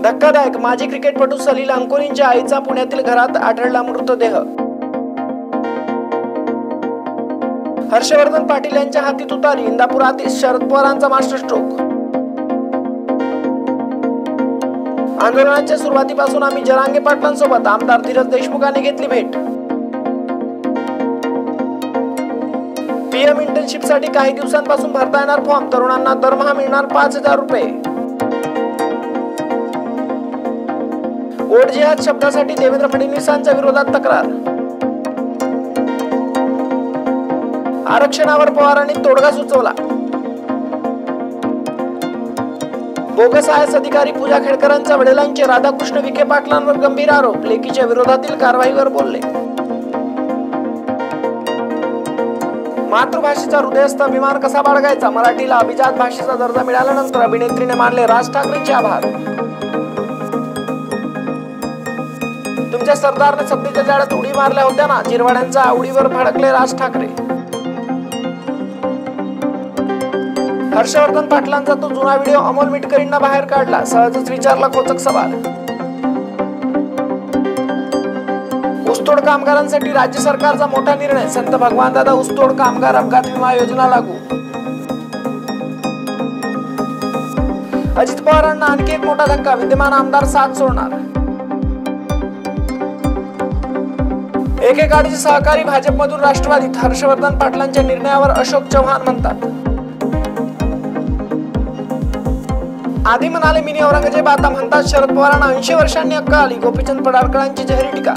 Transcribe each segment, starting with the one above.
धक्कादायक, माजी क्रिकेटपटू सलील अंकोलींच्या आईचा पुण्यातील घरात आढळला मृतदेह। हर्षवर्धन पाटील यांच्या हाती तुतारी, इंदापुरात शरद पवारांचा मास्टर स्ट्रोक। आंदोलनाच्या सुरुवातीपासून आम्ही जरांगे पाटलांसोबत, आमदार धीरज देशमुखांनी घेतली भेट। पीएम इंटर्नशिपसाठी काही दिवसांपासून भरता येणार फॉर्म, तरुणांना दरमहा मिळणार 5,000 रुपये। वोट जिहाद शब्दासाठी देवेंद्र फडणवीसांच्या विरोधात तक्रार। आरक्षणावर पवारांनी तोडगा सुचवला। बोगस आयएस अधिकारी पूजा खेडकरांच्या वडिलांचे राधाकृष्ण विखे पाटलांवर गंभीर आरोप, लेकीच्या विरोधातील कारवाईवर बोलले। मातृभाषेचा हृदयस्थ अभिमान कसा बाळगायचा, मराठीला अभिजात भाषेचा दर्जा मिळाल्यानंतर अभिनेत्रीने मानले राज ठाकरेंचे आभार। तुमच्या सरदारने सत्तेच्या जाळ्यात उडी मारल्या होत्या ना, जिरवाड्यांच्या आवडीवर भडकले राज ठाकरे। हर्षवर्धन पाटलांचा तो जुना व्हिडिओ अमोल मिटकरींना बाहेर काढला, सहजच विचारला खोचक सवाल। ऊसतोड कामगारांसाठी राज्य सरकारचा मोठा निर्णय, संत भगवानदादा ऊसतोड कामगार अपघात विमा योजना लागू। अजित पवारांना आणखी एक मोठा धक्का, विद्यमान आमदार साथ सोडणार। एकेकाळचे सहकारी भाजपमधून राष्ट्रवादीत, हर्षवर्धन पाटलांच्या निर्णयावर अशोक चव्हाण म्हणतात। आधी म्हणाले मिनी औरंगजेब, आता म्हणतात शरद पवारांना 80 वर्षांनी अक्कल आली, गोपीचंद पडळकरांची जाहीर टीका।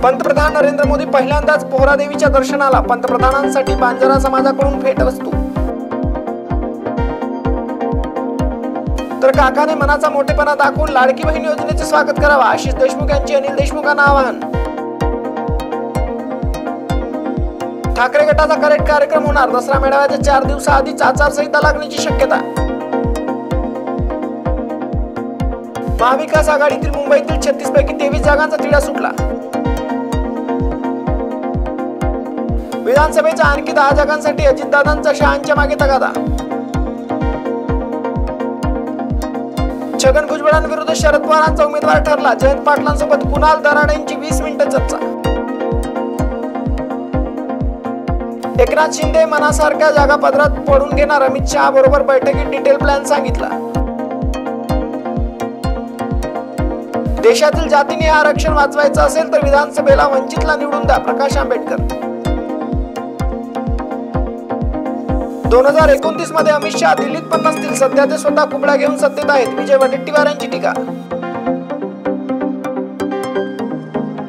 पंतप्रधान नरेंद्र मोदी पहिल्यांदाच पोहरादेवीच्या दर्शनाला, पंतप्रधानांसाठी बंजारा समाजाकडून भेटवस्तू। तर काकाने मनाचा मोठेपणा दाखवून लाडकी बहीण योजनेचे स्वागत करावा, आशिष देशमुख यांचे अनिल देशमुखांना आवाहन। ठाकरे गटाचा करेक्ट कार्यक्रम होणार, दसरा मेळाव्याच्या 4 दिवसाआधीच आचारसंहिता लागण्याची शक्यता। महाविकास आघाडीतील मुंबईतील 36 पैकी 23 जागांचा तिढा सुटला। विधानसभेच्या आणखी 10 जागांसाठी अजितदादांचा शहांच्या मागे तगादा। छगन भुजबळांविरुद्ध शरद पवारांचा उमेदवार ठरला, जयंत पाटलांसोबत कुणाल दराडेंची 20 मिनिटं चर्चा। एकनाथ शिंदे मनासारख्या जागा पदरात पडून घेणार, अमित शहा बरोबर बैठकीत डिटेल प्लॅन सांगितला। देशातील जातीने आरक्षण वाचवायचं असेल तर विधानसभेला वंचितला निवडून द्या, प्रकाश आंबेडकर। 2029 मध्ये अमित शहा दिल्लीत पण नसतील, सध्या ते स्वतः कुबड्या घेऊन सत्तेत आहेत, विजय वडेट्टीवार यांची टीका।